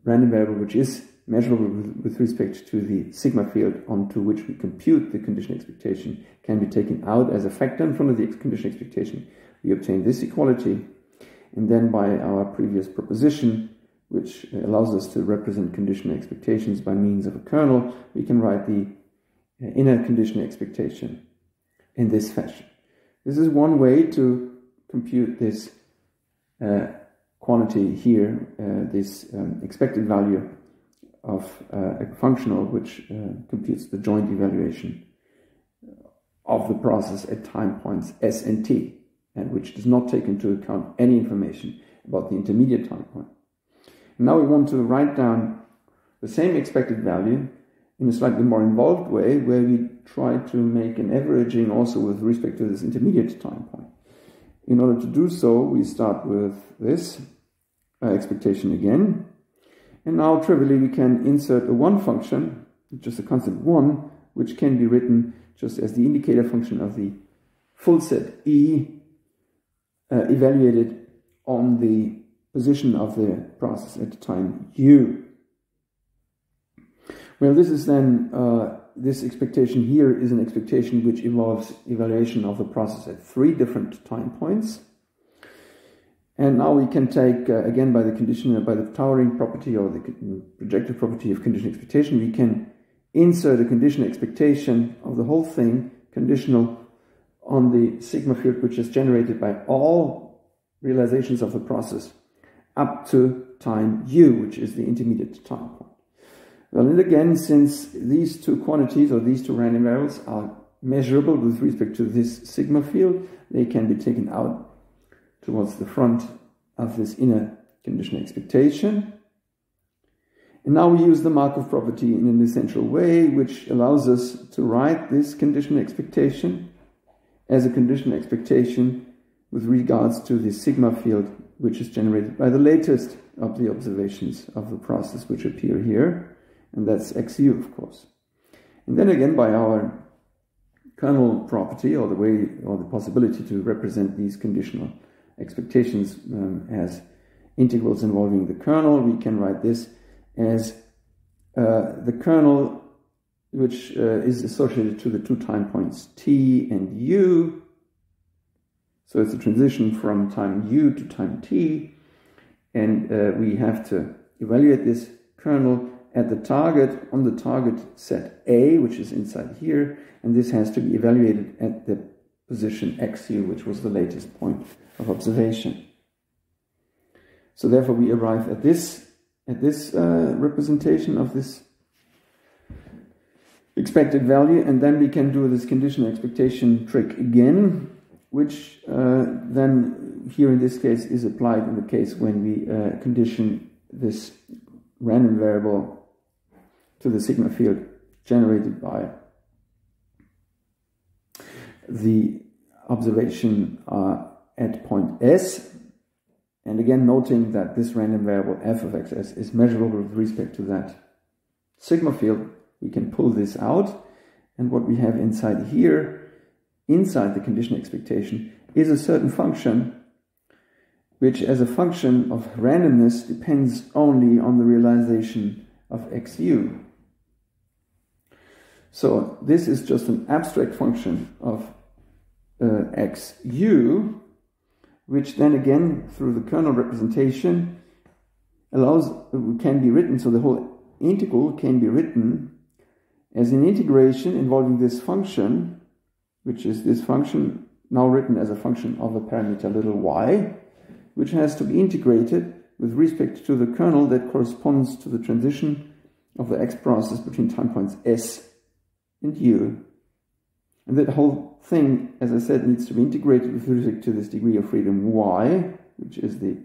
random variable which is measurable with respect to the sigma field onto which we compute the conditional expectation can be taken out as a factor in front of the conditional expectation. We obtain this equality, and then by our previous proposition, which allows us to represent conditional expectations by means of a kernel, we can write the inner conditional expectation in this fashion. This is one way to compute this quantity here, this expected value of a functional which computes the joint evaluation of the process at time points s and t, and which does not take into account any information about the intermediate time point. Now we want to write down the same expected value in a slightly more involved way, where we try to make an averaging also with respect to this intermediate time point. In order to do so, we start with this expectation again. And now, trivially, we can insert a 1 function, just a constant 1, which can be written just as the indicator function of the full set E, evaluated on the position of the process at the time u. Well, this is then, this expectation here is an expectation which involves evaluation of the process at 3 different time points. And now we can take, again, by the towering property or the projective property of conditional expectation, we can insert a conditional expectation of the whole thing, conditional on the sigma field, which is generated by all realizations of the process up to time u, which is the intermediate time point. Well, and again, since these two quantities or these two random variables are measurable with respect to this sigma field, they can be taken out towards the front of this inner conditional expectation. And now we use the Markov property in an essential way, which allows us to write this conditional expectation as a conditional expectation with regards to the sigma field, which is generated by the latest of the observations of the process which appear here, and that's xu, of course. And then again, by our kernel property, or the way, or the possibility to represent these conditional expectations as integrals involving the kernel, we can write this as the kernel which is associated to the 2 time points t and u. So it's a transition from time u to time t, and we have to evaluate this kernel at the target, on the target set A, which is inside here, and this has to be evaluated at the position xu, which was the latest point of observation. So therefore we arrive at this representation of this expected value, and then we can do this conditional expectation trick again, which then here in this case is applied in the case when we condition this random variable to the sigma field generated by the observation at point S, and again noting that this random variable f of xs is measurable with respect to that sigma field, we can pull this out, and what we have inside here, inside the conditional expectation, is a certain function which as a function of randomness depends only on the realization of xu. So this is just an abstract function of xu, which then again through the kernel representation can be written, so the whole integral can be written as an integration involving this function, which is this function now written as a function of a parameter little y, which has to be integrated with respect to the kernel that corresponds to the transition of the x process between time points s and u. And that whole thing, as I said, needs to be integrated with respect to this degree of freedom y, which is the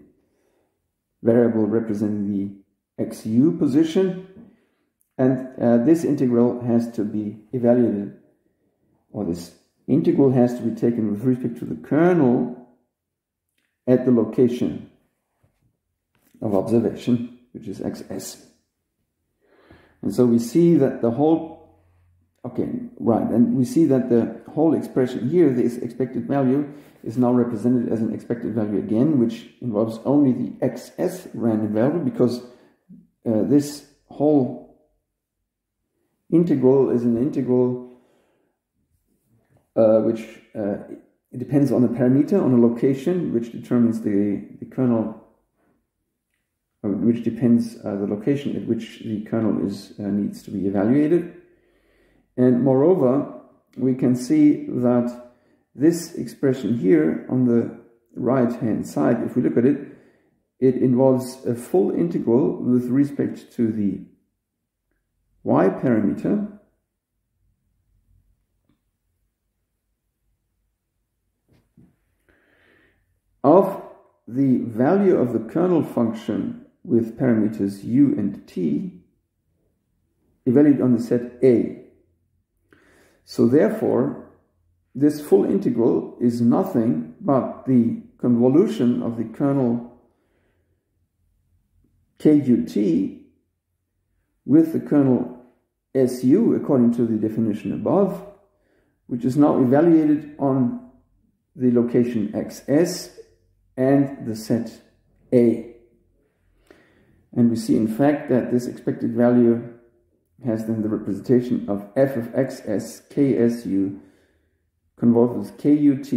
variable representing the xu position. And this integral has to be evaluated, or this integral has to be taken with respect to the kernel at the location of observation, which is xs. And so we see that the whole, and we see that the whole expression here, this expected value, is now represented as an expected value again, which involves only the XS random variable, because this whole integral is an integral which it depends on a parameter, on a location, which determines the kernel, which depends the location at which the kernel needs to be evaluated. And moreover, we can see that this expression here on the right-hand side, if we look at it, it involves a full integral with respect to the y parameter of the value of the kernel function with parameters u and t evaluated on the set A. So therefore, this full integral is nothing but the convolution of the kernel KUT with the kernel SU according to the definition above, which is now evaluated on the location XS and the set A. And we see in fact that this expected value has then the representation of f of xs KSU convolved with KUT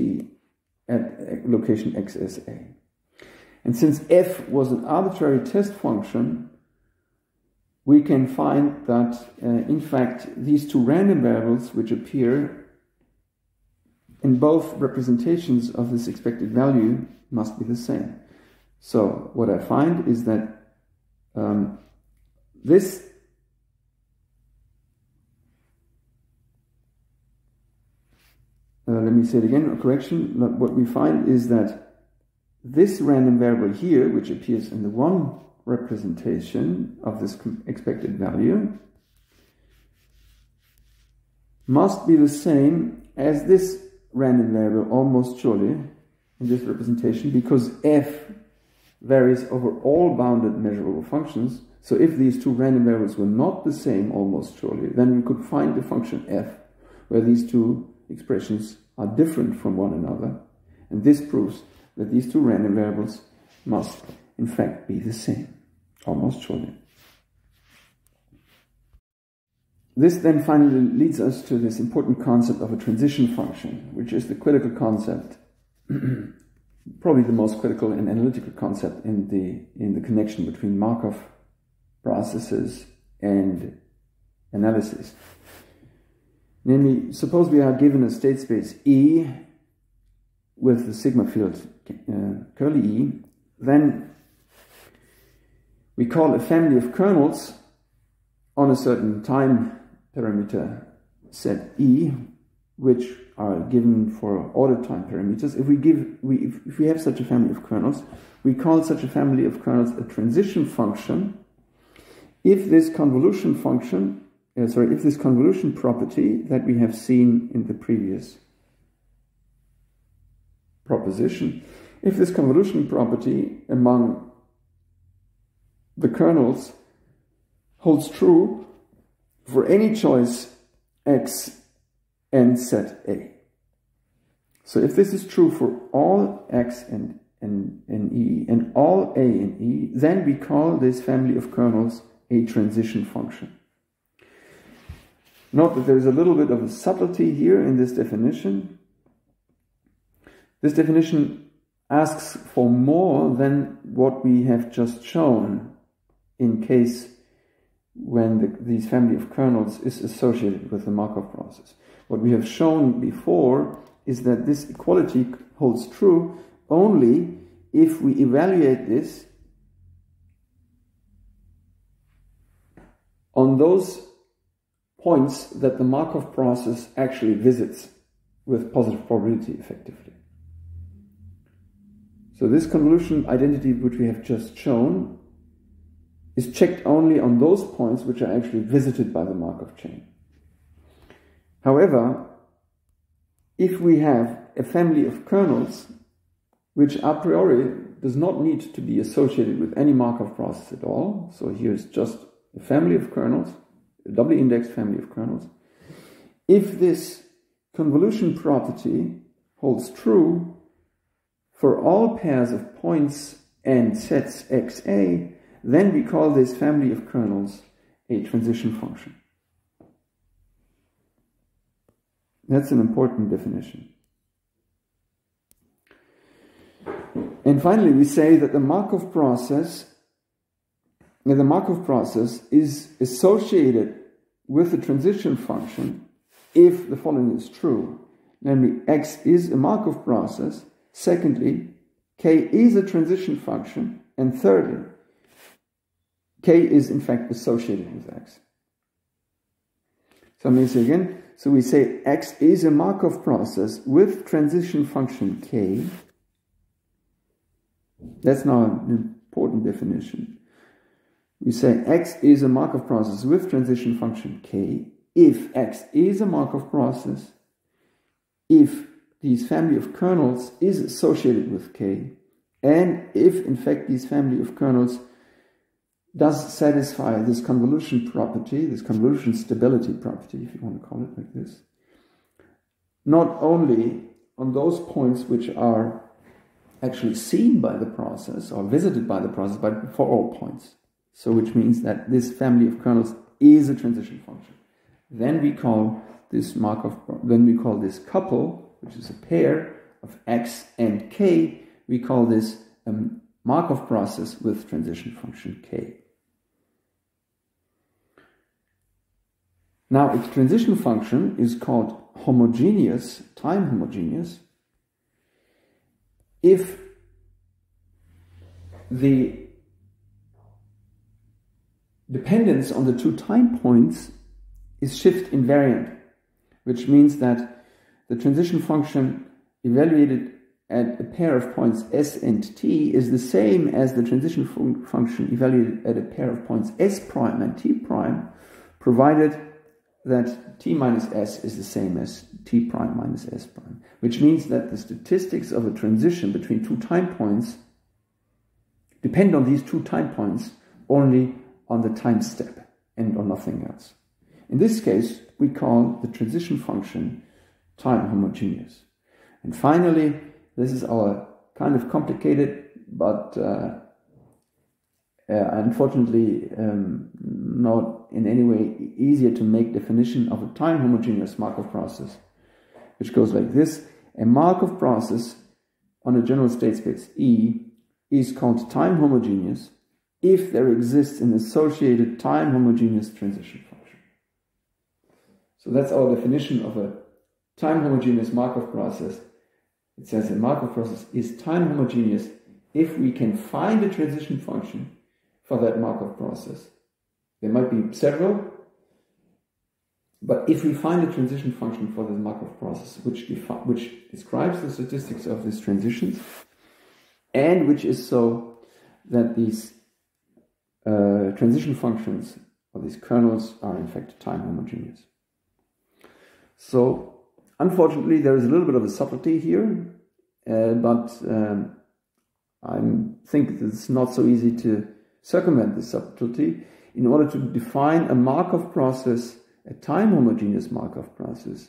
at location XSA. And since f was an arbitrary test function, we can find that in fact these two random variables which appear in both representations of this expected value must be the same. So what I find is that let me say it again, a correction. What we find is that this random variable here, which appears in the one representation of this expected value, must be the same as this random variable almost surely in this representation, because f varies over all bounded measurable functions. So if these two random variables were not the same almost surely, then we could find the function f where these two expressions are different from one another. And this proves that these two random variables must in fact be the same, almost surely. This then finally leads us to this important concept of a transition function, which is the critical concept, probably the most critical and analytical concept in the connection between Markov processes and analysis. Namely, suppose we are given a state space E with the sigma field curly E, then we call a family of kernels on a certain time parameter set E, which are given for ordered time parameters. If we have such a family of kernels, we call such a family of kernels a transition function if this convolution function, if this convolution property that we have seen in the previous proposition, if this convolution property among the kernels holds true for any choice x and set A. So if this is true for all x and E and all A and E, then we call this family of kernels a transition function. Note that there is a little bit of a subtlety here in this definition. This definition asks for more than what we have just shown in case when these family of kernels is associated with the Markov process. What we have shown before is that this equality holds true only if we evaluate this on those points that the Markov process actually visits with positive probability effectively. So this convolution identity which we have just shown is checked only on those points which are actually visited by the Markov chain. However, if we have a family of kernels which a priori does not need to be associated with any Markov process at all, so here's just a family of kernels doubly indexed family of kernels. If this convolution property holds true for all pairs of points and sets xa, then we call this family of kernels a transition function. That's an important definition. And finally, we say that the Markov process is associated with the transition function if the following is true. Namely, x is a Markov process. Secondly, k is a transition function. And thirdly, k is in fact associated with x. So let me say again. So we say x is a Markov process with transition function k. That's now an important definition. We say x is a Markov process with transition function k if x is a Markov process, if this family of kernels is associated with k, and if in fact this family of kernels does satisfy this convolution property, this convolution stability property, if you want to call it like this, not only on those points which are actually seen by the process or visited by the process, but for all points. So which means that this family of kernels is a transition function. Then we call this this couple, which is a pair of x and k, we call this a Markov process with transition function k. Now, its transition function is called homogeneous, time homogeneous, if the dependence on the two time points is shift invariant, which means that the transition function evaluated at a pair of points s and t is the same as the transition function evaluated at a pair of points s prime and t prime, provided that t minus s is the same as t prime minus s prime, which means that the statistics of a transition between two time points depend on these two time points only on the time step and on nothing else. In this case, we call the transition function time homogeneous. And finally, this is our kind of complicated, but unfortunately not in any way easier to make definition of a time homogeneous Markov process, which goes like this. A Markov process on a general state space E is called time homogeneous if there exists an associated time homogeneous transition function. So that's our definition of a time homogeneous Markov process. It says a Markov process is time homogeneous if we can find a transition function for that Markov process. There might be several, but if we find a transition function for this Markov process which describes the statistics of these transitions, and which is so that these transition functions or these kernels are in fact time homogeneous. So unfortunately there is a little bit of a subtlety here, but I think it's not so easy to circumvent this subtlety. In order to define a Markov process, a time homogeneous Markov process,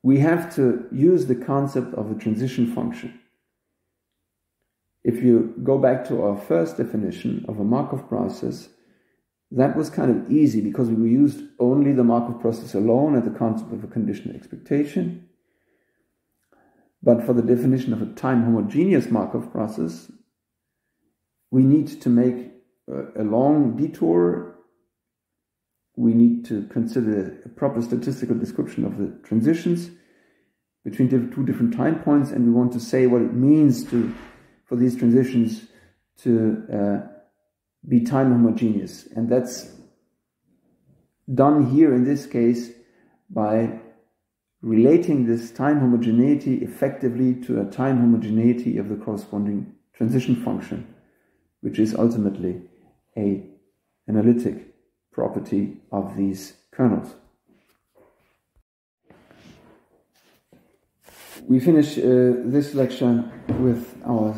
we have to use the concept of a transition function. If you go back to our first definition of a Markov process, that was kind of easy because we used only the Markov process alone and the concept of a conditional expectation. But for the definition of a time homogeneous Markov process, we need to make a long detour. We need to consider a proper statistical description of the transitions between two different time points, and we want to say what it means for these transitions to be time homogeneous. And that's done here in this case by relating this time homogeneity effectively to a time homogeneity of the corresponding transition function, which is ultimately an analytic property of these kernels. We finish this lecture with our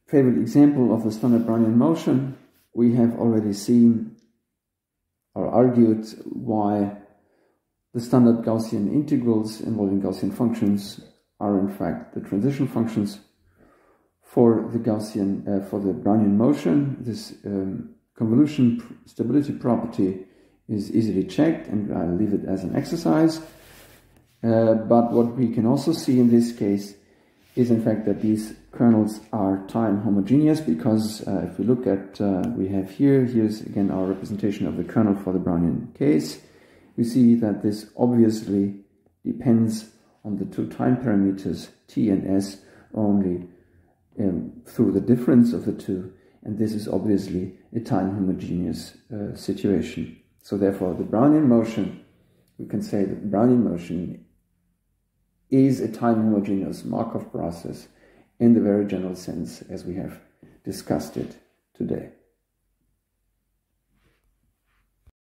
favorite example of the standard Brownian motion. We have already seen or argued why the standard Gaussian integrals involving Gaussian functions are in fact the transition functions for the Gaussian, for the Brownian motion. This convolution stability property is easily checked, and I'll leave it as an exercise. But what we can also see in this case is in fact that these kernels are time homogeneous, because if we look at, we have here's again our representation of the kernel for the Brownian case. We see that this obviously depends on the two time parameters t and s only through the difference of the two, and this is obviously a time homogeneous situation. So therefore the Brownian motion, we can say that the Brownian motion is a time homogeneous Markov process in the very general sense as we have discussed it today.